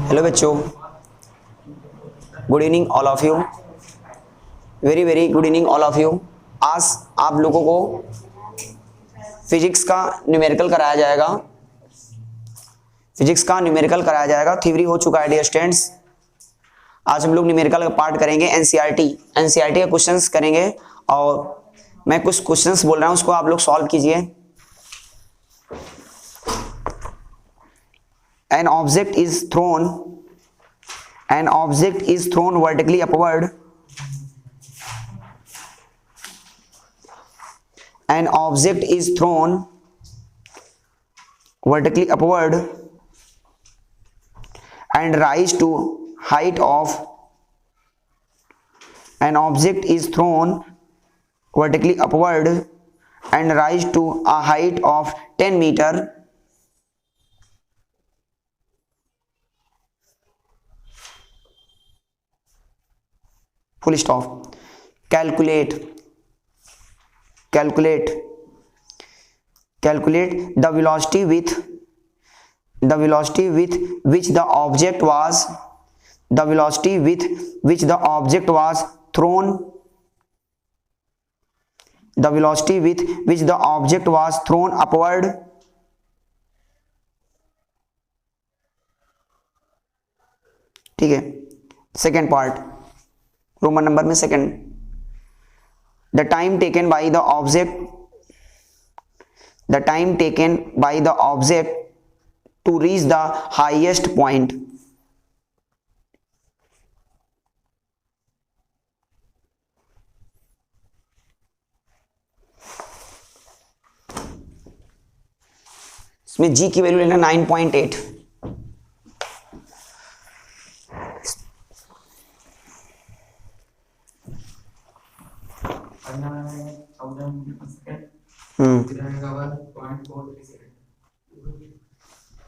Hello बच्चों, good evening all of you, very very good evening all of you. आज आप लोगों को फिजिक्स का न्यूमेरिकल कराया जाएगा। थ्योरी हो चुका है डियर स्टूडेंट्स। आज हम लोग न्यूमेरिकल का पार्ट करेंगे। एनसीईआरटी का क्वेश्चंस करेंगे और मैं कुछ क्वेश्चंस बोल रहा हूं, उसको आप लोग सॉल्व कीजिए। An object is thrown vertically upward. An object is thrown vertically upward and rise to height of. An object is thrown vertically upward and rise to a height of 10 meter. Full stop. Calculate the velocity with which the object was thrown. The velocity with which the object was thrown upward. ठीक है, second part, Roman number में second. The time taken by the object to reach the highest point. इसमें G की value लेना 9.8।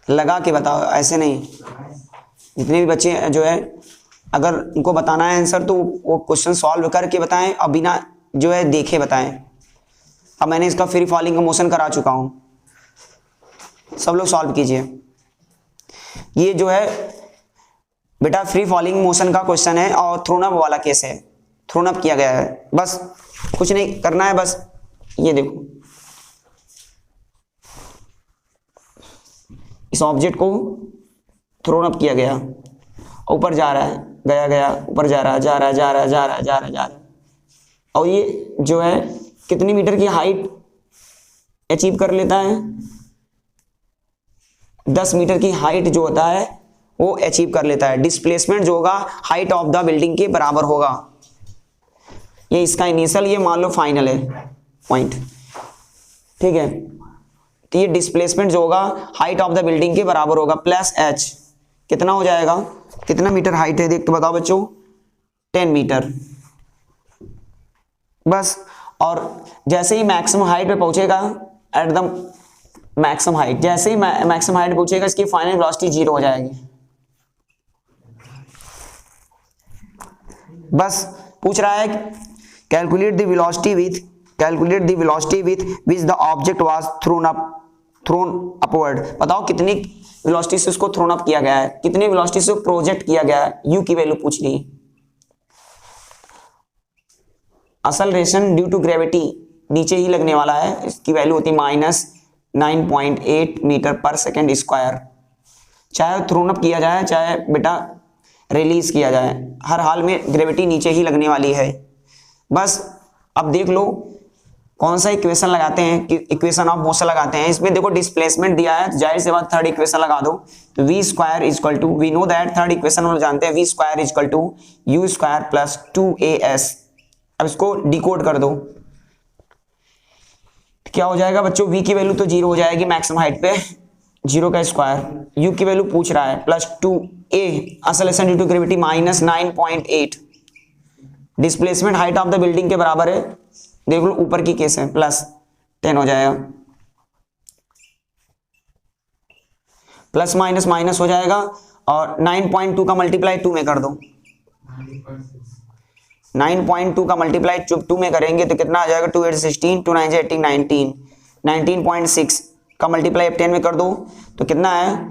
लगा के बताओ, ऐसे नहीं। जितने भी बच्चे जो है, अगर उनको बताना है आंसर तो वो क्वेश्चन सॉल्व करके बताएं और बिना जो है देखे बताएं। अब मैंने इसका फ्री फॉलिंग का मोशन करा चुका हूं, सब लोग सॉल्व कीजिए। ये जो है बेटा फ्री फॉलिंग मोशन का क्वेश्चन है और थ्रोन अप वाला केस है। थ्रोन अप किया गया है, बस कुछ नहीं करना है। बस ये देखो, इस ऑब्जेक्ट को थ्रोन अप किया गया, ऊपर जा रहा है, गया ऊपर जा रहा है और ये जो है कितनी मीटर की हाइट अचीव कर लेता है? 10 मीटर की हाइट जो होता है वो अचीव कर लेता है। डिस्प्लेसमेंट जो होगा हाइट ऑफ द बिल्डिंग के बराबर होगा। ये इसका इनिशियल, ये मान लो फाइनल है पॉइंट, ठीक है। तो ये डिस्प्लेसमेंट जो होगा हाइट ऑफ द बिल्डिंग के बराबर होगा प्लस एच। कितना हो जाएगा? कितना मीटर हाइट है देख तो बताओ बच्चों? 10 मीटर। बस, और जैसे ही मैक्सिमम हाइट पे पहुंचेगा, एट द मैक्सिमम हाइट, जैसे ही मैक्सिमम हाइट पहुंचेगा इसकी फाइनल वेलोसिटी 0 हो जाएगी। बस पूछ रहा है calculate the velocity with which the object was thrown upward. बताओ कितनी वेलोसिटी से उसको थ्रोन अप किया गया है, कितनी वेलोसिटी से प्रोजेक्ट किया गया है। यू की वैल्यू पूछ ली। एक्सेलरेशन ड्यू टू ग्रेविटी नीचे ही लगने वाला है, इसकी वैल्यू होती है -9.8 मीटर पर सेकेंड स्क्वायर। चाहे थ्रोन अप किया जाए चाहे बेटा रिलीज किया जाए, हर हाल में ग्रेविटी नीचे ही लगने वाली है। बस अब देख लो कौन सा इक्वेशन लगाते हैं कि इक्वेशन ऑफ मोशन लगाते हैं। इसमें देखो डिस्प्लेसमेंट दिया है, जाहिर सी बात थर्ड इक्वेशन लगा दो। तो v square equal to, we know that third equation हम जानते हैं, v square equal to u square plus 2as। अब इसको डिकोड कर दो, क्या हो जाएगा बच्चों? v की वैल्यू तो 0 हो जाएगी मैक्सिमम हाइट पे, 0 का स्क्वायर, u की वैल्यू पूछ रहा है plus 2a acceleration due to gravity -9.8। Displacement height of the building के बराबर है, देख लो ऊपर की केस है, प्लस 10 हो जाएगा। प्लस माइनस माइनस हो जाएगा और 9.2 का मल्टीप्लाई 2 में कर दो। 9.2 का मल्टीप्लाई 2 में करेंगे तो कितना आ जाएगा? 2 8 16, 2 9 18 19, 19.6 का मल्टीप्लाई 10 में कर दो तो कितना है?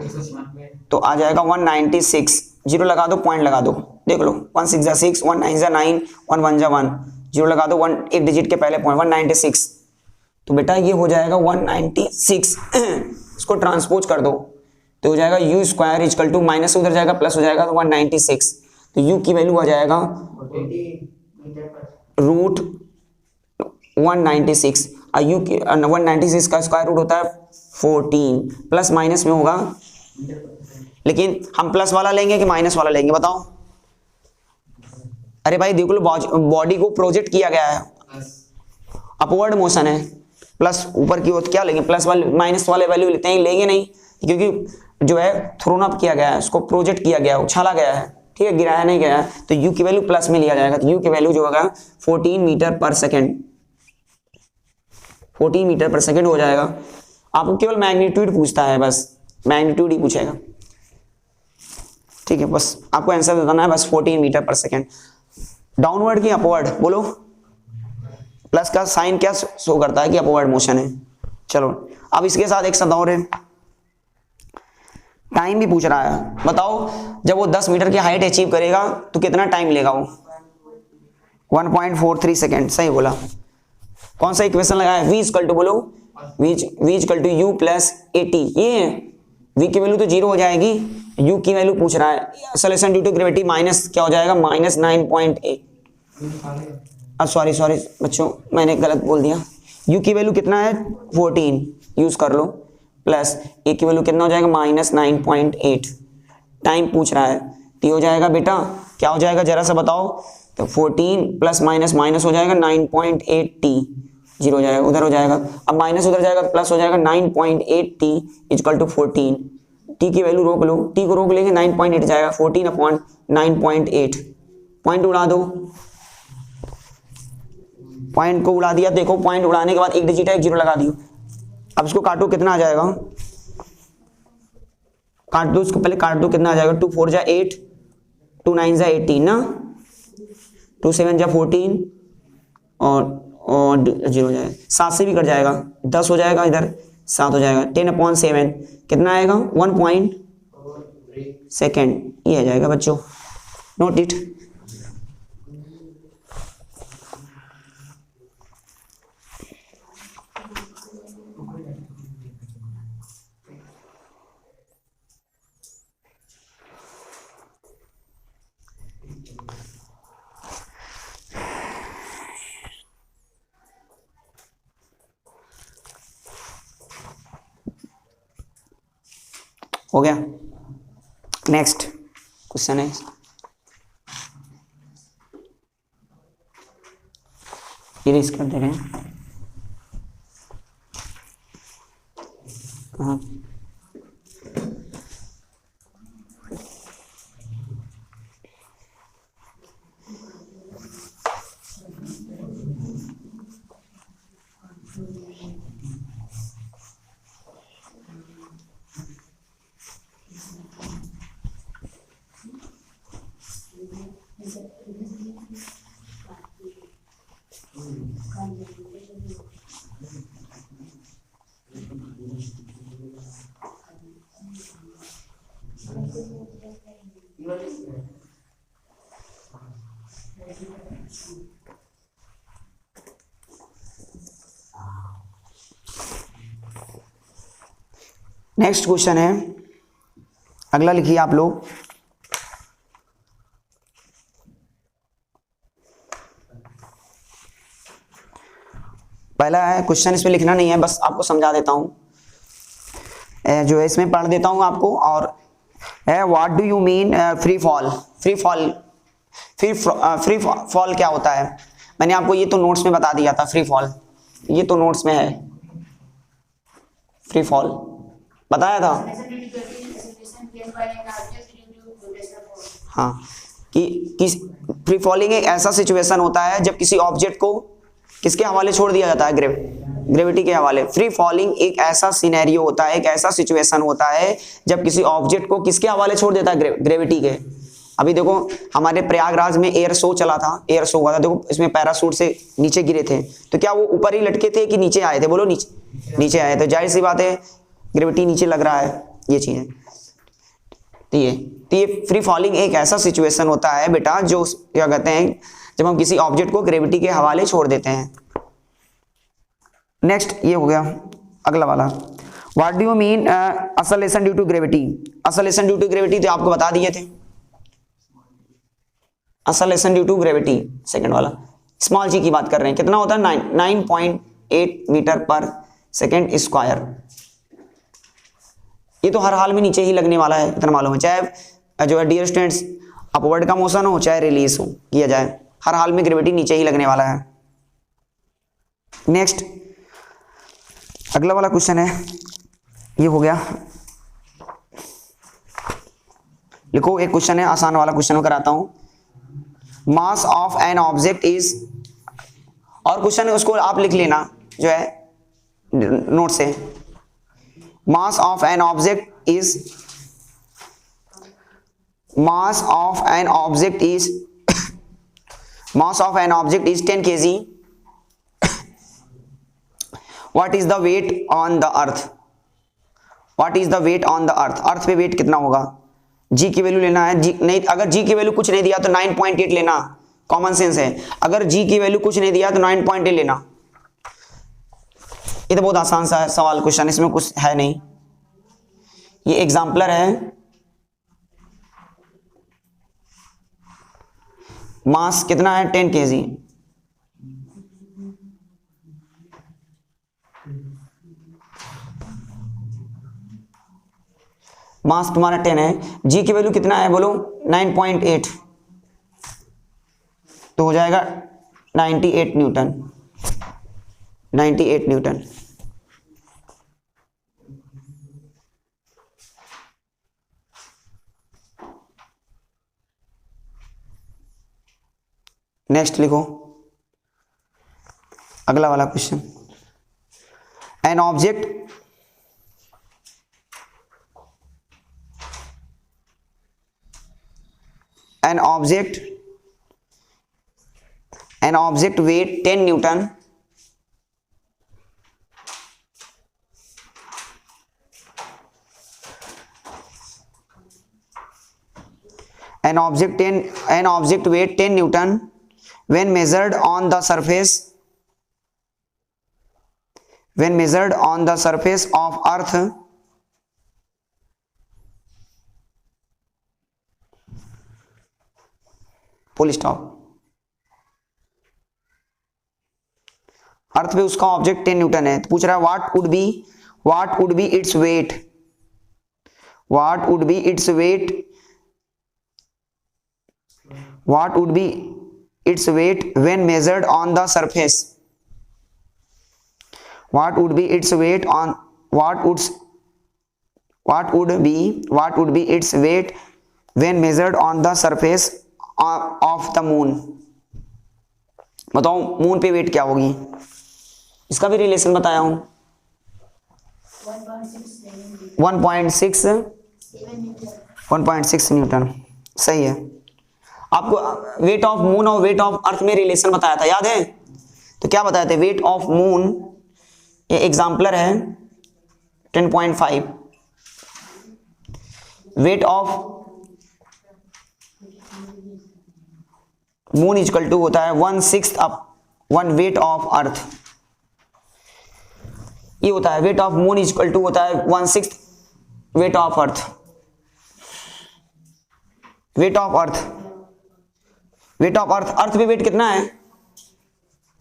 तो आ जाएगा 196, जीरो लगा दो, पॉइंट लगा दो, देख लो 1 6 जा 6, 1 9 जा 9, 1 1 जा 1, जीरो लगा दो, 1 एक डिजिट के पहले पॉइंट 196, तो बेटा ये हो जाएगा 196। इसको ट्रांसपोज कर दो तो हो जाएगा u square equal to minus उधर जाएगा प्लस हो जाएगा तो 196, तो u की वैल्यू आ जाएगा रूट 196, और u की 196 का स्क्वायर रूट होता है 14, प्लस माइनस में होगा, लेकिन हम प्लस वाला लेंगे कि माइनस वाला लेंगे बताओ। अरे भाई देख लो बॉडी को प्रोजेक्ट किया गया है, अपवर्ड मोशन है, प्लस ऊपर की ओर क्या लेंगे, प्लस वाले माइनस वाले वैल्यू लेते हैं, लेंगे नहीं, क्योंकि जो है थ्रोन अप किया गया है, उसको प्रोजेक्ट किया गया है, उछाला गया है, ठीक है, गिराया नहीं गया है, तो u की वैल्यू प्लस में लिया जाएगा, तो u की वैल्यू जो होगा 14 मीटर पर सेकेंड, 14 मीटर पर सेकेंड हो जाएगा। आपको केवल मैग्नीट्यूड पूछता है, बस मैग्नीट्यूड ही पूछेगा, ठीक है, बस आपको आंसर बताना है, बस 14 मीटर पर सेकेंड। डाउनवर्ड की अपवर्ड बोलो, प्लस का साइन क्या शो करता है कि अपवर्ड मोशन है। चलो अब इसके साथ एक साथ और है, टाइम भी पूछ रहा है, बताओ जब वो 10 मीटर की हाइट अचीव करेगा तो कितना टाइम लेगा वो, 1.43 सेकेंड, सही बोला। कौन सा इक्वेशन लगाया, v इक्वल टू बोलो, v equal to u plus 80, ये v की वैल्यू तो जीरो हो जाएगी, u की वैल्यू पूछ रहा है, acceleration due to gravity minus क्या हो जाएगा, माइनस 9.8, सॉरी बच्चों मैंने गलत बोल दिया, u की वैल्यू कितना है 14, यूज कर लो, प्लस a की वैल्यू कितना हो जाएगा माइनस 9.8, टाइम पूछ रहा है, तो हो जाएगा बेटा क्या हो जाएगा जरा सा बताओ, तो 14 प्लस माइनस माइनस हो जाएगा 9.8t, जीरो हो जाएगा, उधर हो जाएगा, अब माइनस उधर जाएगा, प्लस हो जाएगा 9.8t इक्वल टू 14, t की वैल्यू रोक लो, t को रोक लेंगे 9.8 जाएगा, 14 अपॉन 9.8, पॉइंट उड़ा दो, पॉइंट को उड़ा दिया, देखो पॉइंट उड़ाने के बाद एक डिजिट है, एक जीरो लगा दियो, अब इसको काटो कितना आ जाएगा, काट दो इसको, पहले काट दो कितना आ जाएगा, 2 4 जा 8, 2 9 जा 18 ना, 2 7 जा 14 और जीरो हो जाएगा, 7 से भी कट जाएगा, 10 हो जाएगा, इधर 7 हो जाएगा, 10/7 कितना आएगा 1 सेकेंड, ये आ जाएगा बच्चों, नोट इट। हो गया, नेक्स्ट क्वेश्चन है, इरेज कर दे रहे हैं, हाँ नेक्स्ट क्वेश्चन है, अगला लिखिए आप लोग, पहला है क्वेश्चन, इसमें लिखना नहीं है, बस आपको समझा देता हूं, जो है इसमें पढ़ देता हूं आपको, और what do you mean free fall, free fall क्या होता है, मैंने आपको ये तो नोट्स में बता दिया था, फ्री फॉल ये तो नोट्स में है, फ्री फॉल बताया था, हाँ, कि फ्री फॉलिंग एक ऐसा सिचुएशन होता है जब किसी ऑब्जेक्ट को किसके हवाले छोड़ दिया जाता है, ग्रेविटी के हवाले। फ्री फॉलिंग एक ऐसा सिनेरियो होता है, एक ऐसा सिचुएशन होता है जब किसी ऑब्जेक्ट को किसके हवाले छोड़ देता है, ग्रेविटी के। अभी देखो हमारे प्रयागराज में एयर शो चला था, एयर शो हुआ था, देखो इसमें पैराशूट से नीचे गिरे थे, तो क्या वो ऊपर ही लटके थे कि नीचे आए थे, बोलो नीचे आए थे, जाहिर सी बात है ग्रेविटी नीचे लग रहा है, ये चीज है। तो ये फ्री फॉलिंग एक ऐसा सिचुएशन होता है बेटा जो क्या कहते हैं, जब हम किसी ऑब्जेक्ट को ग्रेविटी के हवाले छोड़ देते हैं। नेक्स्ट ये हो गया अगला वाला, what do you mean acceleration due to gravity. Acceleration due to gravity तो आपको बता दिए थे, acceleration due to gravity second वाला, स्मॉल जी की बात कर रहे हैं, कितना होता है 9.8 मीटर पर सेकेंड स्क्वायर। ये तो हर हाल में नीचे ही लगने वाला है, इतना मालूम है, चाहे जो है डियर स्टूडेंट्स अपवर्ड का मोशन हो चाहे रिलीज हो किया जाए, हर हाल में ग्रेविटी नीचे ही लगने वाला है। नेक्स्ट अगला वाला क्वेश्चन है, ये हो गया, लिखो एक क्वेश्चन है आसान वाला, क्वेश्चन में कराता हूं। Mass of an object is, और क्वेश्चन है उसको आप लिख लेना जो है नोट से। Mass of an object is, mass of an object is, mass of an object is 10 kg। What is the weight on the earth, what is the weight on the earth, earth पे weight कितना होगा। जी की value लेना है, जी नहीं, अगर जी की value कुछ नहीं दिया तो 9.8 लेना, कॉमन सेंस है। अगर जी की वैल्यू कुछ नहीं दिया तो 9.8 लेना। ये तो बहुत आसान सा सवाल क्वेश्चन, इसमें कुछ है नहीं, ये एग्जाम्पलर है। मास कितना है 10 kg, मास तुम्हारा 10 है, जी की वैल्यू कितना है बोलो 9.8, तो हो जाएगा 98 न्यूटन, 98 न्यूटन। नेक्स्ट लिखो अगला वाला question, an object an object weight 10 Newton, an object weight 10 Newton when measured on the surface, when measured on the surface of earth full stop. Earth पे उसका ऑब्जेक्ट 10 न्यूटन है, तो पूछ रहा है what would be its weight, what would be its weight, what would be its weight when measured on the surface, what would be its weight on, what would be its weight when measured on the surface of the moon. बताओ moon पे wait क्या होगी, इसका भी relation बताया हूं, 1.6 Newton, सही है। आपको वेट ऑफ मून और वेट ऑफ अर्थ में रिलेशन बताया था, याद है? तो क्या बताया था, वेट ऑफ मून, ये एग्जाम्पलर है 10.5, weight of moon equal to होता है 1/6 अप 1 वेट ऑफ अर्थ, ये होता है weight of moon equal to होता है 1/6 weight of earth, weight of earth, weight of earth, earth पे वेट कितना है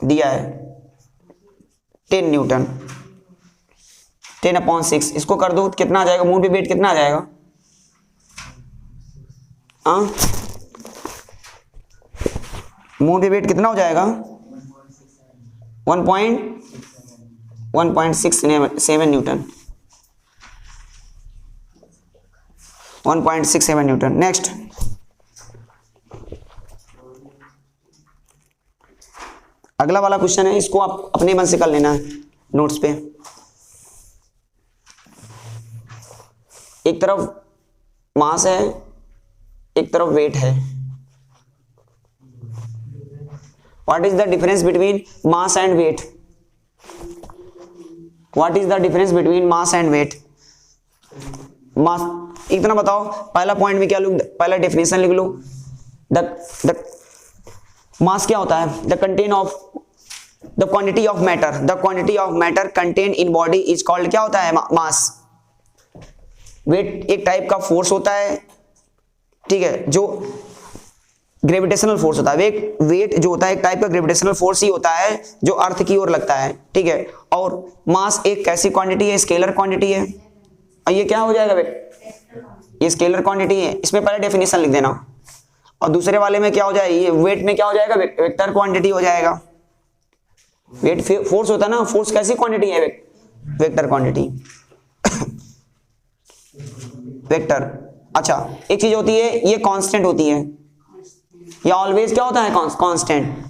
दिया है 10 न्यूटन, 10/6, इसको कर दो कितना आ जाएगा, मून पे वेट कितना आ जाएगा, हाँ मून पे वेट कितना हो जाएगा 1.67 न्यूटन, 1.67 न्यूटन। नेक्स्ट अगला वाला क्वेश्चन है, इसको आप अपने मन से कर लेना है नोट्स पे। एक तरफ मास है, एक तरफ वेट है। What is the difference between mass and weight? What is the difference between mass and weight? मास इतना बताओ, पहला पॉइंट में क्या लिख, पहला डेफिनेशन लिख लो। द मास क्या होता है? The contain of the quantity of matter, the quantity of matter contain in body is called, क्या होता है? मास। वेट एक टाइप का फोर्स होता है, ठीक है, जो ग्रेविटेशनल फोर्स होता है। वेट जो होता है एक टाइप का ग्रेविटेशनल फोर्स ही होता है जो अर्थ की ओर लगता है, ठीक है। और मास एक कैसी क्वांटिटी है? स्केलर क्वांटिटी है। और ये क्या हो जाएगा वेट? ये स्केलर क्वांटिटी है। इसमें पहले डेफिनेशन लिख देना। और दूसरे वाले में क्या हो जाएगा? ये वेट में क्या हो जाएगा? वेक्टर क्वांटिटी हो जाएगा। वेट फोर्स होता है ना, फोर्स कैसी क्वांटिटी है? Vector quantity vector. अच्छा, एक चीज होती है ये कांस्टेंट होती है, या ऑलवेज क्या होता है? Constant,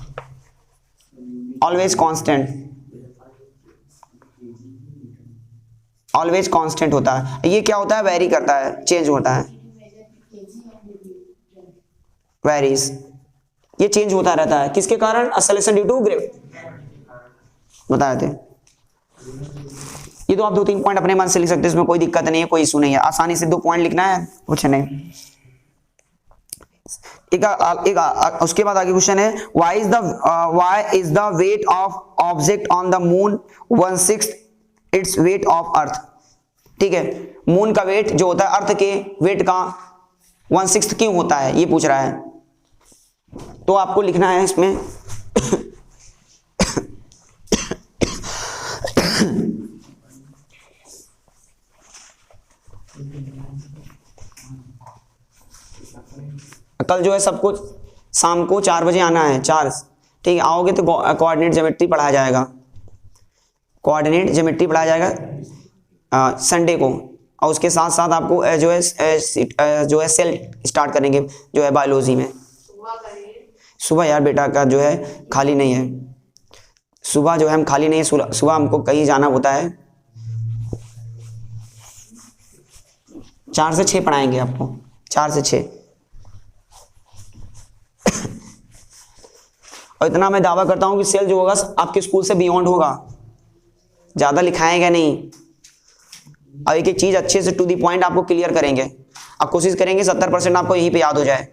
always constant, always constant होता है। ये क्या होता है? वेरी करता है, चेंज होता है, वेरीज। ये चेंज होता रहता है किसके कारण? एक्सेलरेशन ड्यू टू ग्रेविटी, बताए थे। ये तो आप 2-3 पॉइंट अपने मन से लिख सकते हैं, इसमें कोई दिक्कत नहीं है, कोई इशू नहीं है, आसानी से 2 पॉइंट लिखना है, कुछ नहीं। उसके बाद आगे क्वेश्चन है, why is the weight of object on the moon 1/6 its weight of अर्थ। ठीक है, मून का वेट जो होता है अर्थ के वेट का 1/6 क्यों होता है, ये पूछ रहा है। तो आपको लिखना है इसमें कल जो है सबको शाम को 4 बजे आना है, 4, ठीक है। आओगे तो कोऑर्डिनेट ज्योमेट्री पढ़ाया जाएगा, कोऑर्डिनेट ज्योमेट्री पढ़ाया जाएगा संडे को। और उसके साथ साथ आपको जो है सेल स्टार्ट करेंगे जो है बायोलॉजी में। सुबह यार बेटा का जो है खाली नहीं है, सुबह जो है हम खाली नहीं है, सुबह हमको कहीं जाना होता है। 4 से 6 पढ़ाएंगे आपको, 4 से 6। और इतना मैं दावा करता हूं कि सेल जो होगा आपके स्कूल से बियॉन्ड होगा, ज्यादा लिखाएंगे नहीं। और एक एक चीज अच्छे से टू दी पॉइंट आपको क्लियर करेंगे। आप कोशिश करेंगे 70% आपको यहीं पे याद हो जाए,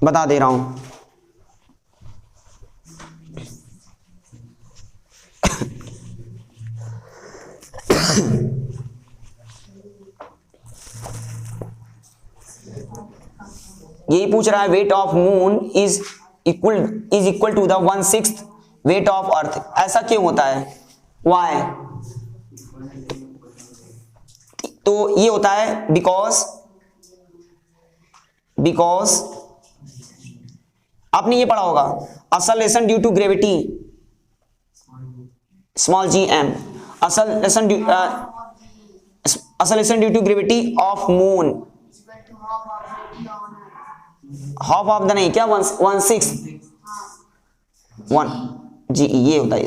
बता दे रहा हूं। यही पूछ रहा है, weight of moon is equal to the 1/6 weight of earth. ऐसा क्यों होता है? वाई? तो ये होता है बिकॉज आपने ये पढ़ा होगा, acceleration due to gravity, small gm, acceleration due to gravity of moon, half of the नहीं क्या 1/6 1 जी, ये होता है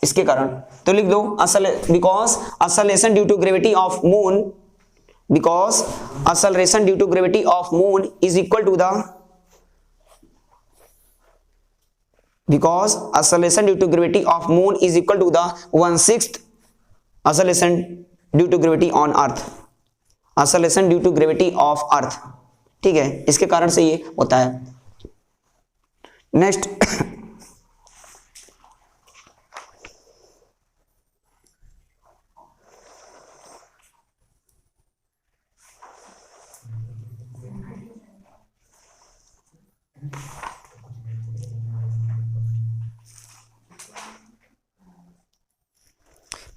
इसके कारण। तो लिख दो because acceleration due to gravity of moon, because acceleration due to gravity of moon is equal to the, because acceleration due to gravity of moon is equal to the 1/6 acceleration due to gravity on earth, acceleration due to gravity of earth। ठीक है, इसके कारण से ये होता है। Next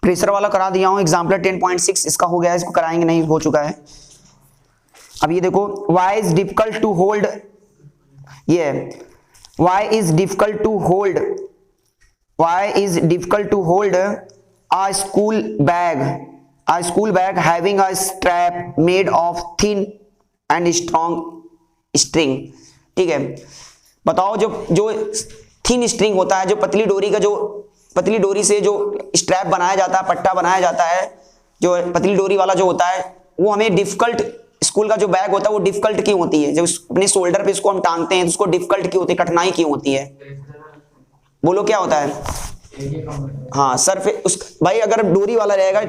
pressure वाला करा दिया हूं, एग्जाम्पल 10.6 इसका हो गया है, इसको कराएंगे नहीं, हो चुका है। अब ये देखो, why is difficult to hold, ये why is difficult to hold a school bag having a strap made of thin and strong string। ठीक है, बताओ जो थिन स्ट्रिंग होता है, जो पतली डोरी से जो स्ट्रैप बनाया जाता है, पट्टा बनाया जाता है, जो पतली डोरी वाला जो होता है, वो हमें डिफिकल्ट, स्कूल का जो बैग होता है वो डिफिकल्ट क्यों होती है? जब अपने शोल्डर पे इसको हम टांगते हैं तो उसको डिफिकल्ट क्यों होती है, कठिनाई क्यों होती है? बोलो क्या होता है? हाँ सरफेस उस भाई अगर डोरी वाला रहेगा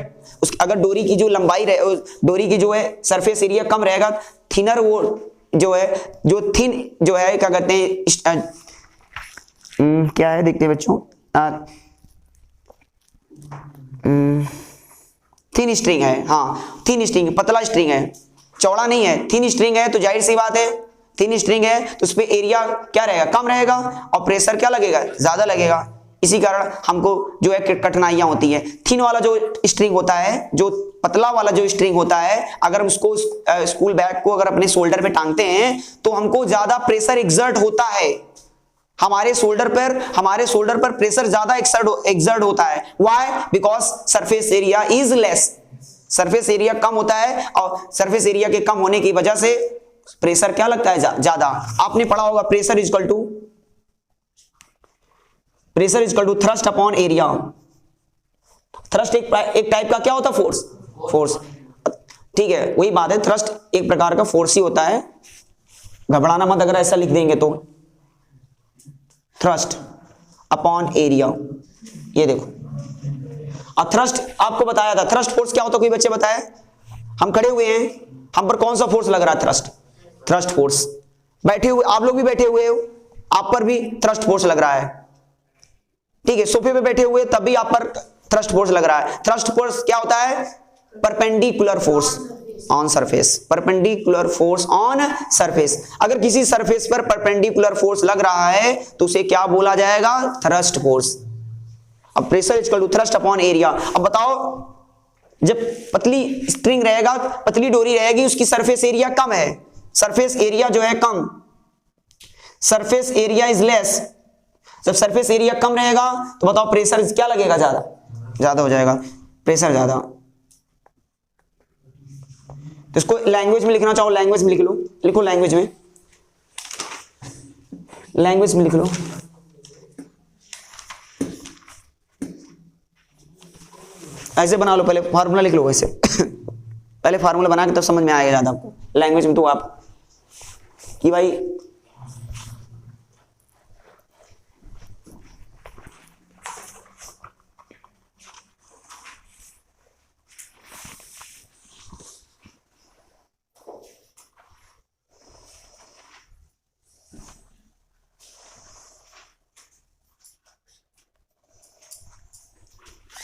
अगर डोरी की जो लंबाई रहे, डोरी की जो है सरफेस एरिया कम रहेगा, थिनर वो जो है, जो थिन जो है क्या कहते हैं क्या है देखते हैं बच्चों, थिन स्ट्रिंग है, हाँ थिन स्ट्रिंग, पतला स्ट्रिंग है, चौड़ा नहीं है, थिन स्ट्रिंग है, तो जाहिर सी बात है थिन स्ट्रिंग है तो उस पे एरिया क्या रहेगा, कम रहेगा, और प्रेशर क्या लगेगा, ज्यादा लगेगा। इसी कारण हमको जो है कठिनाइयां होती है। थिन वाला जो स्ट्रिंग होता है, जो पतला वाला जो स्ट्रिंग होता है, अगर हम उसको स्कूल बैग को अगर अपने शोल्डर पे टांगते हैं तो हमको ज्यादा प्रेशर एक्सर्ट होता है, हमारे शोल्डर पर प्रेशर ज्यादा एक्सर्ट होता है। Why? Because surface area is less, surface area कम होता है, और सरफेस एरिया के कम होने की वजह से प्रेशर क्या लगता है, ज्यादा। आपने पढ़ा होगा pressure equal to thrust upon area. Thrust एक टाइप का क्या होता है, फोर्स, ठीक है, वही बात है, थ्रस्ट एक प्रकार का फोर्स ही होता है, घबराना मत अगर ऐसा लिख देंगे तो। थ्रस्ट अपॉन एरिया, ये देखो, अब थ्रस्ट आपको बताया था, थ्रस्ट फोर्स क्या होता है, कोई बच्चे बताए? हम खड़े हुए हैं, हम पर कौन सा फोर्स लग रहा है, थ्रस्ट फोर्स। बैठे हुए आप लोग भी बैठे हुए हो, आप पर भी थ्रस्ट फोर्स लग रहा है, ठीक है, सोफे पे बैठे हुए तब भी आप पर थ्रस्ट फोर्स लग रहा है। थ्रस्ट फोर्स क्या होता है, perpendicular force on surface, perpendicular force on surface. अगर किसी सरफेस पर परपेंडिकुलर फोर्स लग रहा है तो उसे क्या बोला जाएगा, थ्रस्ट फोर्स। अब pressure equal to thrust upon area. अब बताओ, जब पतली स्ट्रिंग रहेगा, पतली डोरी रहेगी, उसकी सरफेस एरिया कम है, सरफेस एरिया जो है कम, सरफेस एरिया इज लेस। जब सरफेस एरिया कम रहेगा तो बताओ प्रेशर क्या लगेगा, ज्यादा हो जाएगा, प्रेशर ज्यादा। तो इसको लैंग्वेज में लिखना चाहो, लैंग्वेज में लिख लो, लिखो लैंग्वेज में लिख लो। ऐसे बना लो, पहले फार्मूला लिख लो वैसे पहले फार्मूला बना के तब समझ में आएगा ज्यादा आपको। लैंग्वेज में तो आप कि भाई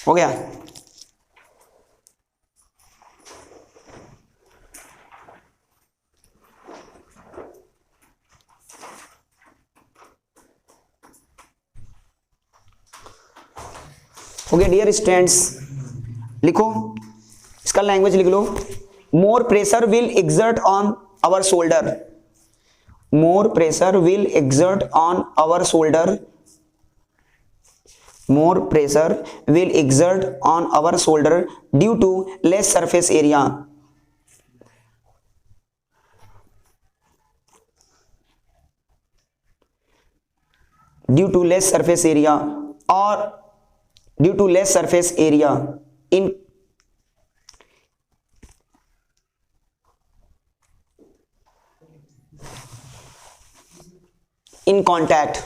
हो गया। हो गया डियर स्टूडेंट्स, लिखो इसका लैंग्वेज लिख लो। More pressure will exert on our shoulder, more pressure will exert on our shoulder, more pressure will exert on our shoulder due to less surface area, due to less surface area or due to less surface area in contact।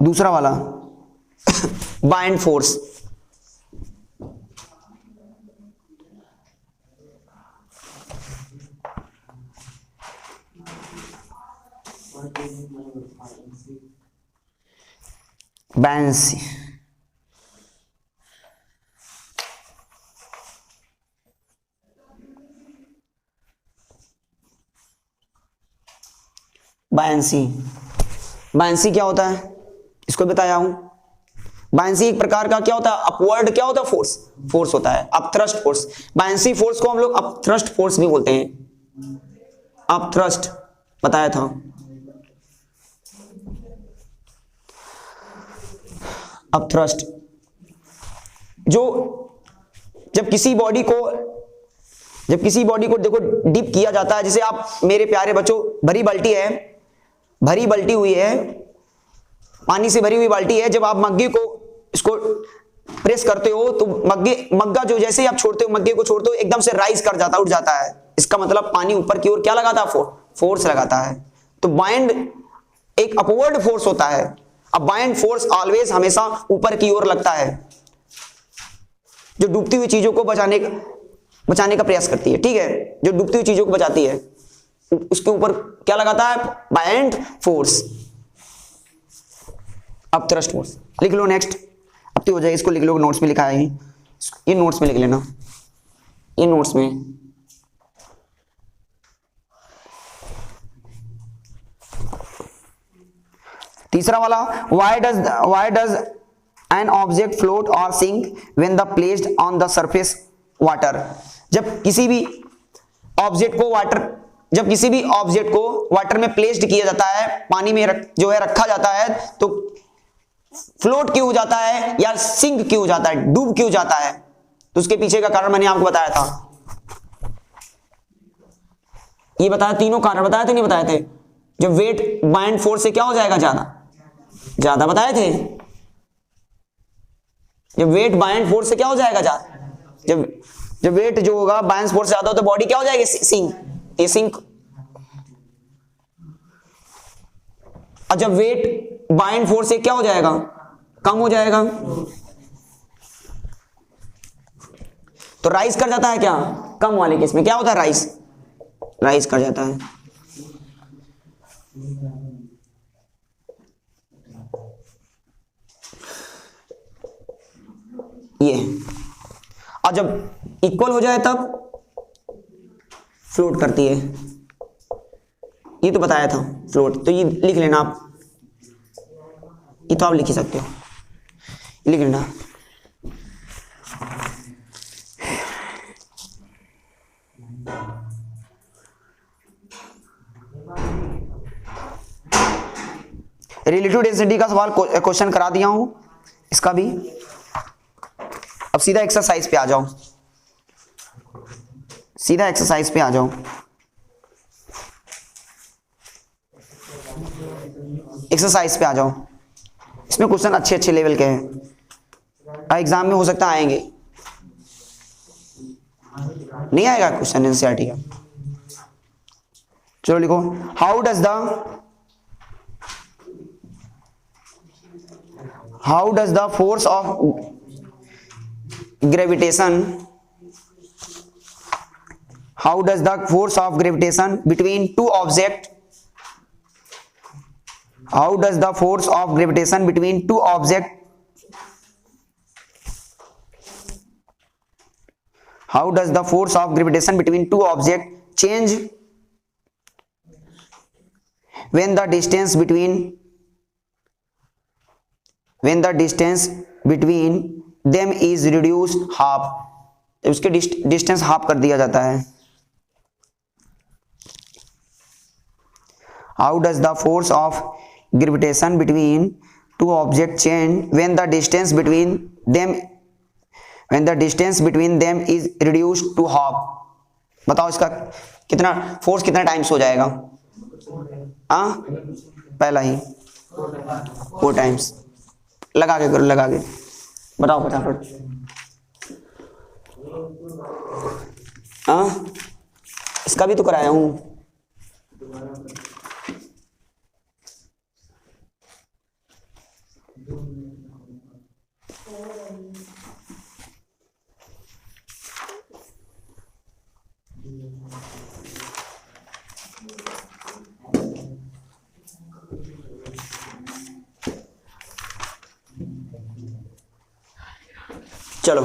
दूसरा वाला bind force, buoyancy, buoyancy क्या होता है इसको बताया हूं। Buoyancy एक प्रकार का क्या होता है, अपवर्ड क्या होता है, फोर्स होता है, अपथ्रस्ट फोर्स। बायंसी फोर्स को हम लोग अपथ्रस्ट फोर्स भी बोलते हैं, अपथ्रस्ट बताया था। अपथ्रस्ट जो जब किसी बॉडी को देखो डिप किया जाता है, जैसे आप मेरे प्यारे बच्चों, भरी बाल्टी हुई है, पानी से भरी हुई बाल्टी है, जब आप मग्गे को इसको प्रेस करते हो तो मग्गा जो जैसे ही आप छोड़ते हो, मग्गे को छोड़ते हो, एकदम से राइज कर जाता, उठ जाता है। इसका मतलब पानी ऊपर की ओर क्या लगाता है, फोर्स लगाता है। तो एक अपवर्ड फोर्स होता है। अब बाइंड फोर्स ऑलवेज हमेशा ऊपर की ओर लगता है, जो डूबती हुई चीजों को बचाने का प्रयास करती है, ठीक है, जो डूबती हुई चीजों को बचाती है उसके ऊपर क्या लगाता है, बाइंड फोर्स। अब थ्रस्ट फोर्स लिख लो नेक्स्ट, अब तो हो जाएगा, इसको लिख लो, नोट्स में लिखा है ये नोट्स में लिख लेना, ये नोट्स में। तीसरा वाला, why does an object float or sink when the placed on the surface water? जब किसी भी ऑब्जेक्ट को वाटर में प्लेस्ड किया जाता है, पानी में रखा जाता है, तो फ्लोट क्यों हो जाता है या सिंक क्यों हो जाता है, डूब क्यों जाता है? तो उसके पीछे का कारण मैंने आपको बताया था, ये बताया, तीनों कारण बताए थे, नहीं बताए थे? जब वेट बाइंड फोर्स से क्या हो जाएगा, ज्यादा बताए थे। जब वेट बाइंड फोर्स से क्या हो जाएगा, ज्यादा। जब वेट जो होगा बाइंड फोर्स से ज्यादा हो तो बॉडी क्या हो जाएगी, सिंक, ये सिंक। और जब वेट बाइंड फोर्स से क्या हो जाएगा, कम हो जाएगा, तो राइज कर जाता है। क्या कम वाले केस में क्या होता है, राइज कर जाता है। ये, और जब इक्वल हो जाए तब फ्लोट करती है, ये तो बताया था फ्लोट, तो ये लिख लेना आप, ये तो आप लिख ही सकते हो, लिख लेना। रिलेटिव डेंसिटी का सवाल क्वेश्चन करा दिया हूं, इसका भी। अब सीधा एक्सरसाइज पे आ जाओ, इसमें क्वेश्चन अच्छे लेवल के हैं, एग्जाम में हो सकता है आएंगे, नहीं आएगा क्वेश्चन एनसीईआरटी का। चलो लिखो, how does the force of gravitation between two objects change when the distance between them is reduced half? उसके डिस्टेंस हाफ कर दिया जाता है। How does the force of gravitation between two objects change when the distance between them is reduced to half? बताओ इसका कितना force कितना times हो जाएगा? पहला ही 4 टाइम्स। लगा के करो, लगा के बताओ फटाफट। इसका भी तो कराया हूं। चलो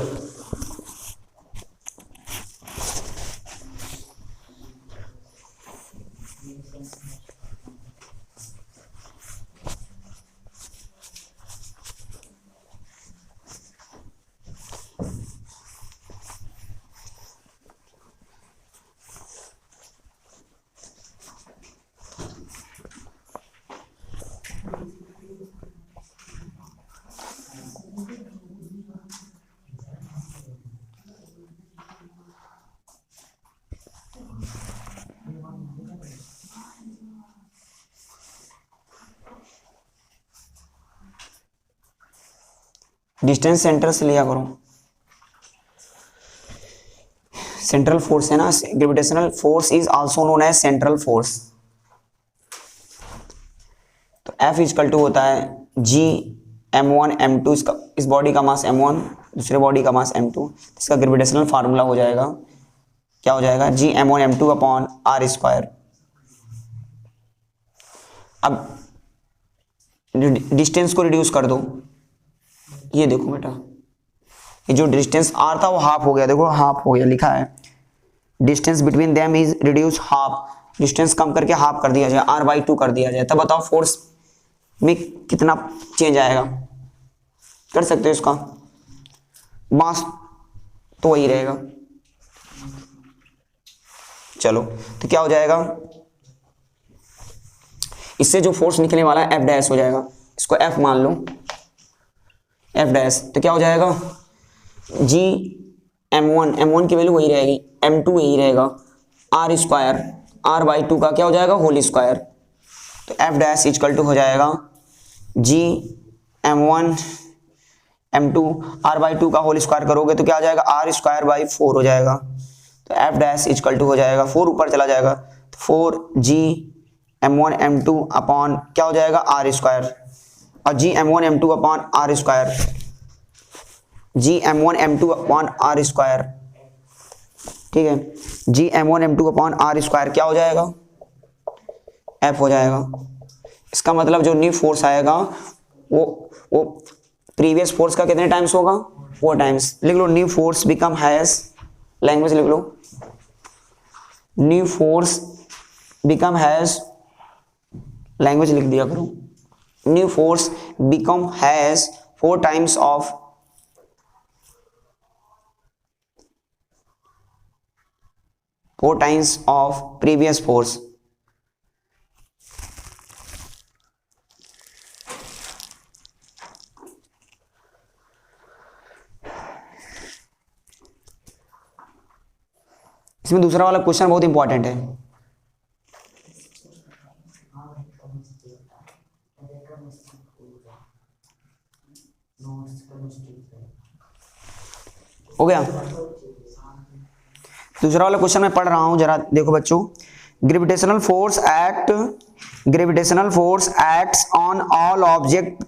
डिस्टेंस सेंटर से लिया करो। सेंट्रल फोर्स है ना, gravitational force is also known as central force. तो F इक्वल टू होता है G m1 m2, इसका इस बॉडी का मास m1, दूसरे बॉडी का मास m2, इसका ग्रेविटेशनल फार्मूला हो जाएगा, क्या हो जाएगा, G m1 m2 upon r square. अब डिस्टेंस को रिड्यूस कर दो, ये देखो बेटा, ये जो डिस्टेंस r था वो हाफ हो गया, देखो हाफ हो गया, लिखा है distance between them is reduce half, distance कम करके हाफ कर दिया जाए, r/2 कर दिया जाए, तब बताओ फोर्स में कितना चेंज आएगा, कर सकते हो इसका, मास तो वही रहेगा। चलो तो क्या हो जाएगा, इससे जो फोर्स निकलने वाला है F डैश हो जाएगा, इसको F मान लो, F डैश, तो क्या हो जाएगा, G m1 की वैल्यू वही रहेगी, m2 यही रहेगा, r स्क्वायर, r/2 का क्या हो जाएगा, होल स्क्वायर, तो F डैश इक्वल टू हो जाएगा G m1 m2 r/2 का होल स्क्वायर करोगे तो क्या हो जाएगा, r स्क्वायर बाई 4 हो जाएगा, तो F डैश इक्वल टू हो जाएगा, 4 ऊपर चला जाएगा, तो 4G m1 m2 अपॉन क्या हो जाएगा, r स्क्वायर, और G m1 m2 upon r square, G m1 m2 upon r square, ठीक है, G m1 m2 upon r square क्या हो जाएगा, F हो जाएगा। इसका मतलब जो न्यू फोर्स आएगा वो प्रीवियस फोर्स का कितने टाइम्स होगा, 4 टाइम्स। लिख लो, new force become has, language लिख लो, new force become has, language लिख दिया करो, new force become has 4 times of previous force. इसमें दूसरा वाला क्वेश्चन बहुत इंपॉर्टेंट है, हो गया। दूसरा वाला क्वेश्चन मैं पढ़ रहा हूं, जरा देखो बच्चों, gravitational force acts on all object,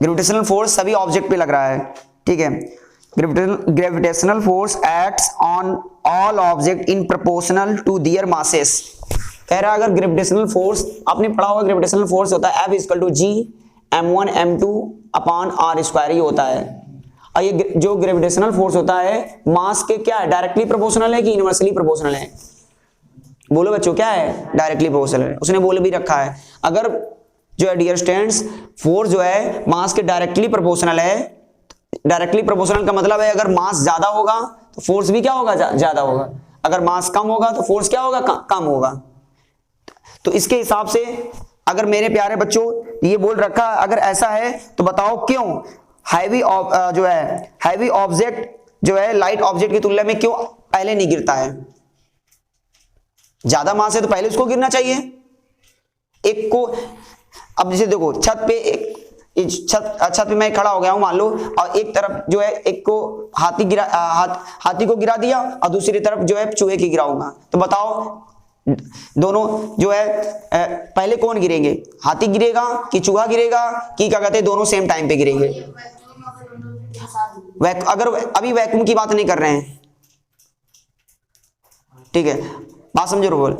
gravitational force सभी ऑब्जेक्ट पे लग रहा है, ठीक है, gravitational force acts on all object in proportional to their masses. कह रहा है अगर ग्रेविटेशनल फोर्स, आपने पढ़ा होगा ग्रेविटेशनल फोर्स होता है F equal to G m1 m2 upon r square ही होता है, और ये जो ग्रेविटेशनल फोर्स होता है मास के क्या है, डायरेक्टली प्रोपोर्शनल है कि इनवर्सली प्रोपोर्शनल है, बोलो बच्चों क्या है, डायरेक्टली प्रोपोर्शनल है, उसने बोल भी रखा है, अगर जो है डियर स्टूडेंट्स फोर्स जो है मास के डायरेक्टली प्रोपोर्शनल है, डायरेक्टली प्रोपोर्शनल का मतलब है अगर मास ज्यादा होगा तो फोर्स भी क्या होगा, ज्यादा होगा, अगर मास कम होगा तो फोर्स क्या होगा, कम होगा। तो इसके हिसाब से अगर मेरे प्यारे बच्चों ये बोल रखा अगर ऐसा है तो बताओ क्यों हैवी ऑब्जेक्ट जो है लाइट ऑब्जेक्ट की तुलना में क्यों पहले नहीं गिरता है, ज्यादा मास है तो पहले उसको गिरना चाहिए, एक को, अब जैसे देखो छत पे मैं खड़ा हो गया हूं मान लो, और एक तरफ जो है एक को हाथी को गिरा दिया और दूसरी तरफ जो है चूहे की गिराऊंगा, तो बताओ दोनों जो है पहले कौन गिरेंगे, हाथी गिरेगा कि चूहा गिरेगा कि क्या कहते हैं दोनों सेम टाइम पे गिरेंगे। अगर अभी वैक्यूम की बात नहीं कर रहे हैं, ठीक है, बात समझो बोल,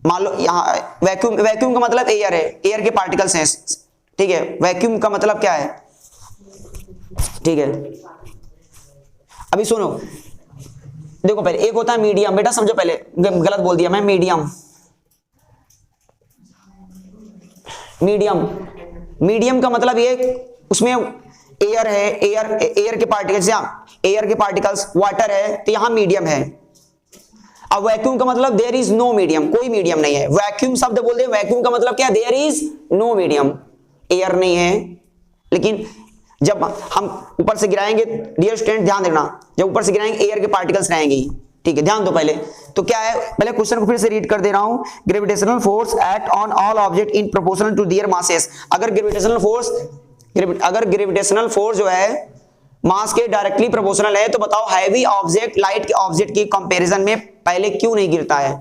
मान लो यहाँ वैक्यूम का मतलब एयर है, एयर के पार्टिकल्स हैं, ठीक है, वैक्यूम का मतलब क्या है, ठीक है। अभी सुनो देखो, पहले एक होता है मीडियम, बेटा समझो, पहले गलत बोल दिया मैं, मीडियम का मतलब ये उसमें एयर है, एयर के पार्टिकल्स, एयर के पार्टिकल्स, वाटर है, तो यहां मीडियम है। अब वैक्यूम का मतलब देयर इज नो मीडियम, कोई मीडियम नहीं है, वैक्यूम शब्द बोल दे, वैक्यूम का मतलब क्या, there is no medium, air नहीं है। लेकिन जब हम ऊपर से गिराएंगे, डियर स्टूडेंट ध्यान देना, जब ऊपर से गिराएंगे एयर के पार्टिकल्स रहेंगे, ठीक है, ध्यान दो पहले, तो क्या है, पहले क्वेश्चन को फिर से रीड कर दे रहा हूं, gravitational force act on all object in proportional to their masses. अगर ग्रेविटेशनल फोर्स जो है मास के डायरेक्टली प्रोपोर्शनल है, तो बताओ हैवी ऑब्जेक्ट लाइट के ऑब्जेक्ट की कंपैरिजन में पहले क्यों नहीं गिरता है,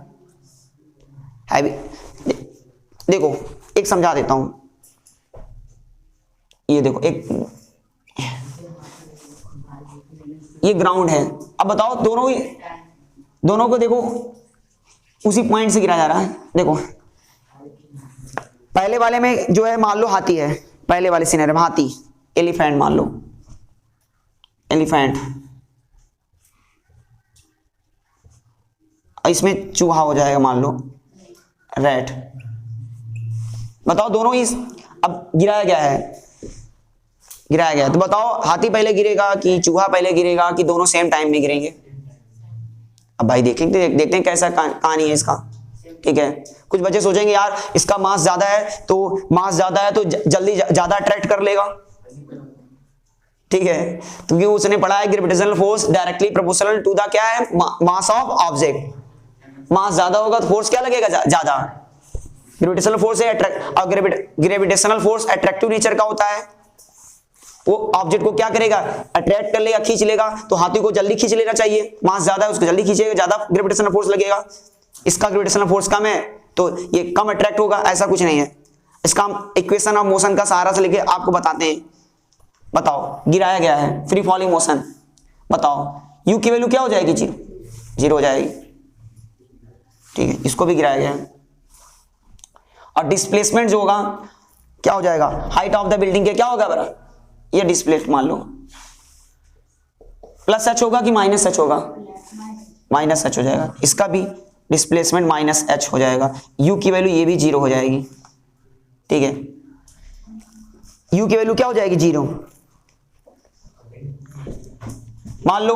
हैवी। देखो एक समझा देता हूं, ये देखो एक ये ग्राउंड है। अब बताओ दोनों को देखो उसी पॉइंट से गिरा जा रहा है। देखो पहले वाले में जो है मान लो हाथी है, पहले वाले सिनेरियो में हाथी, एलिफेंट मान लो, एलिफेंट, इसमें चूहा हो जाएगा मान लो, रैट। बताओ दोनों ही अब गिराया गया है, गिराया गया है, तो बताओ हाथी पहले गिरेगा कि चूहा पहले गिरेगा कि दोनों सेम टाइम में गिरेंगे? अब भाई देखेंगे, देखते हैं कैसा कहानी है इसका। ठीक है, कुछ बच्चे सोचेंगे यार इसका मास ज्यादा है तो जल्दी ज्यादा अट्रैक्ट कर लेगा। ठीक है, क्योंकि उसने पढ़ा है gravitational force directly proportional to the क्या है, मास ऑफ ऑब्जेक्ट। मास ज्यादा होगा तो फोर्स क्या लगेगा, ज्यादा। ग्रेविटेशनल फोर्स है और ग्रेविटेशनल फोर्स अट्रैक्टिव नेचर का होता है, वो ऑब्जेक्ट को क्या करेगा, अट्रैक्ट कर लेगा, खींच लेगा। तो हाथी को जल्दी खींच लेना चाहिए, मास ज्यादा है उसको जल्दी खींचेगा, ज्यादा ग्रेविटेशनल फोर्स लगेगा। इसका ग्रेविटेशनल फोर्स कम है तो ये कम अट्रैक्ट होगा, ऐसा कुछ नहीं है। इसका हम इक्वेशन ऑफ मोशन का सहारा से लेके आपको बताते हैं। बताओ गिराया गया है, फ्री फॉलिंग मोशन, बताओ u की वैल्यू क्या हो जाएगी, जीरो हो जाएगी। ठीक है, इसको भी गिराया गया है। और डिस्प्लेसमेंट जो होगा क्या हो जाएगा, हाइट ऑफ द बिल्डिंग के क्या होगा बरा, ये डिस्प्लेस मान लो प्लस एच होगा कि माइनस एच होगा, माइनस एच हो जाएगा। इसका भी डिस्प्लेसमेंट माइनस एच हो जाएगा। u की वैल्यू ये भी जीरो हो जाएगी। ठीक है, u की वैल्यू क्या हो जाएगी, जीरो। मान लो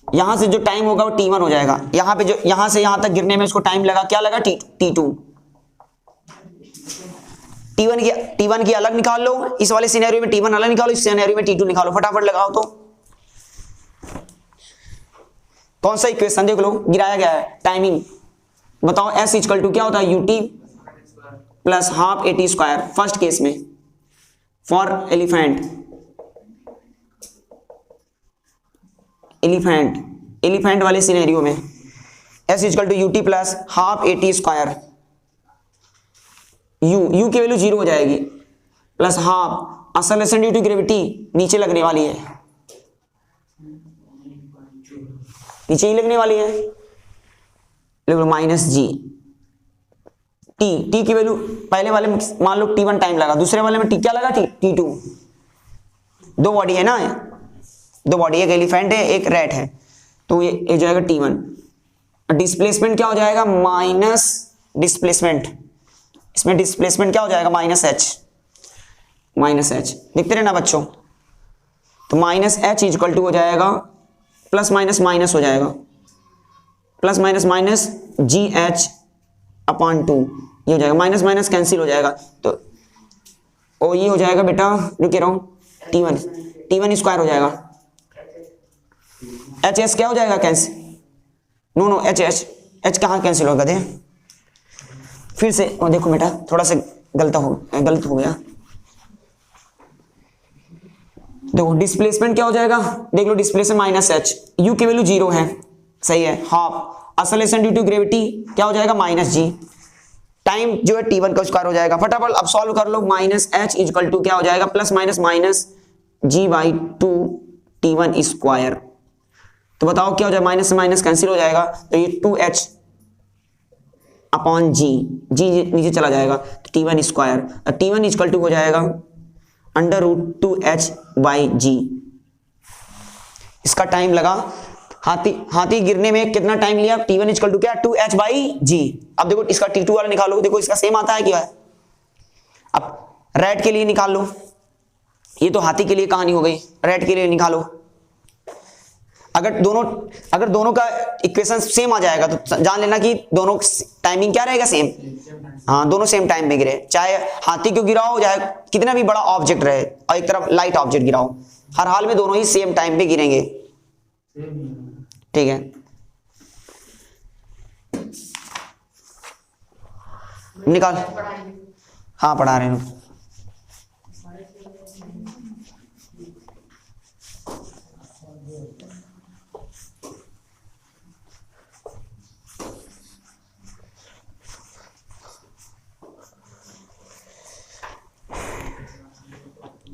यहां से जो टाइम होगा वो t1 हो जाएगा। यहां पे जो यहां से यहां तक गिरने में उसको टाइम लगा, क्या लगा, t2। t1 की अलग निकाल लो, इस वाले सिनेरियो में t1 अलग निकालो, इस सिनेरियो में t2 निकालो, फटाफट लगाओ। तो कौन सा इक्वेशन देख लो, गिराया गया है टाइमिंग। बताओ s इक्वल टू क्या होता है, ut plus half at square first case में, फॉर एलिफेंट वाले सिनेरियो में s equal to ut plus half at square. u की वैल्यू जीरो हो जाएगी, plus half acceleration due to gravity नीचे लगने वाली है, नीचे ही लगने वाली है, लिख लो माइनस जी। टी की वैल्यू पहले वाले में मान लो t1 टाइम लगा, दूसरे वाले में क्या लगा, t2। दो बॉडी है ना, दो बॉडी, एक एलिफेंट है एक रैट है, तो ये हो जाएगा t1। डिस्प्लेसमेंट क्या हो जाएगा, माइनस डिस्प्लेसमेंट, इसमें डिस्प्लेसमेंट क्या हो जाएगा, माइनस एच। देखते रहना बच्चों। तो माइनस एच इक्वल टू हो जाएगा प्लस माइनस माइनस हो जाएगा, प्लस माइनस माइनस जी एच अपॉन 2, ये हो जाएगा, माइनस माइनस कैंसिल हो जाएगा। तो ओ ये हो जाएगा बेटा, रुके रहो, t1 स्क्वायर हो जाएगा। एच एस क्या हो जाएगा, कैंसिल, नो एच कहाँ कैंसिल होगा, दे फिर से। देखो बेटा थोड़ा सा गलत हो गया। देखो डिस्प्लेसमेंट क्या हो जाएगा, देख लो, डिस्प्लेसमेंट माइनस एच, u की वैल्यू जीरो है, सही है, half acceleration due to gravity क्या हो जाएगा, माइनस जी। टाइम जो है t1 का स्क्वायर हो जाएगा। फटाफट अब सॉल्व कर लो, माइनस एच इक्वल टू क्या हो जाएगा, plus minus minus G by 2 t1 square. तो बताओ क्या हो जाएगा, माइनस से माइनस कैंसिल हो जाएगा, तो ये 2h अपॉन जी नीचे चला जाएगा, तो t1 square, t1 equal to हो जाएगा अंडर रूट 2h बाई जी। इसका टाइम लगा, हाथी गिरने में कितना टाइम लिया, t1 इक्वल टू क्या, 2h बाई जी। अब देखो इसका t2 वाला निकालो, देखो इसका सेम आता है क्या है। अब रैट के लिए निकाल लो, ये तो हाथी के लिए कहानी हो गई, रैट के लिए निकालो। अगर दोनों का इक्वेशन सेम आ जाएगा तो जान लेना कि दोनों टाइमिंग क्या रहेगा, सेम। हाँ, दोनों सेम टाइम में गिरे, चाहे हाथी क्यों गिराओ, चाहे कितना भी बड़ा ऑब्जेक्ट रहे और एक तरफ लाइट ऑब्जेक्ट गिराओ, हर हाल में दोनों ही सेम टाइम पे गिरेंगे। ठीक है, निकाल, हाँ पढ़ा रहे हैं।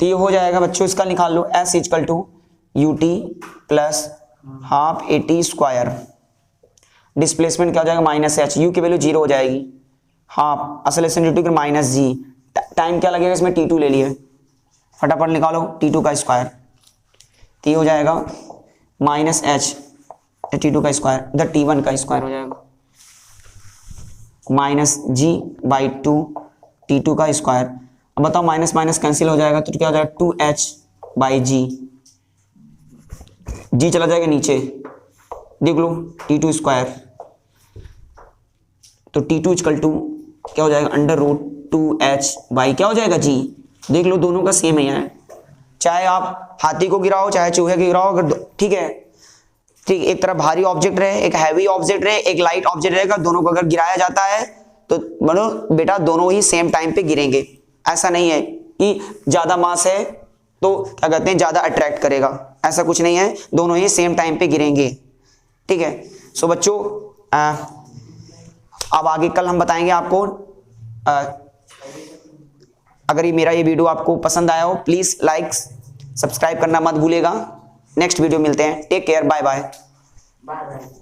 तो ये हो जाएगा बच्चों, इसका निकाल लो, s equal to u t plus half a t square, displacement क्या हो जाएगा माइनस एच, यू की वैल्यू 0 हो जाएगी, half acceleration due to minus G, time क्या लगेगा इसमें t2 ले लिए, फटाफट निकालो t2 का स्क्वायर, तो ये हो जाएगा माइनस एच t2 का स्क्वायर इधर t1 का स्क्वायर हो जाएगा, माइनस जी बाई 2 t2 का स्क्वायर। अब बताओ माइनस माइनस कैंसिल हो जाएगा तो क्या हो जाएगा 2h बाई जी चला जाएगा नीचे, देख लो t2 स्क्वायर, तो t2 इक्वल टू क्या हो जाएगा अंडर रूट 2h बाई क्या हो जाएगा जी, देख लो दोनों का सेम है, चाहे आप हाथी को गिराओ चाहे चूहे को गिराओ, अगर ठीक है, ठीक, एक तरफ भारी ऑब्जेक्ट रहे, एक हैवी ऑब्जेक्ट रहे, एक लाइट ऑब्जेक्ट रहेगा, दोनों को अगर गिराया जाता है तो बोलो बेटा दोनों ही सेम टाइम पे गिरेंगे, ऐसा नहीं है कि ज्यादा मास है तो क्या कहते हैं ज्यादा अट्रैक्ट करेगा, ऐसा कुछ नहीं है, दोनों ही सेम टाइम पे गिरेंगे, ठीक है। सो बच्चों अब आगे कल हम बताएंगे आपको, अगर ये मेरा ये वीडियो आपको पसंद आया हो प्लीज लाइक सब्सक्राइब करना मत भूलिएगा, नेक्स्ट वीडियो मिलते हैं, टेक केयर, बाय बाय।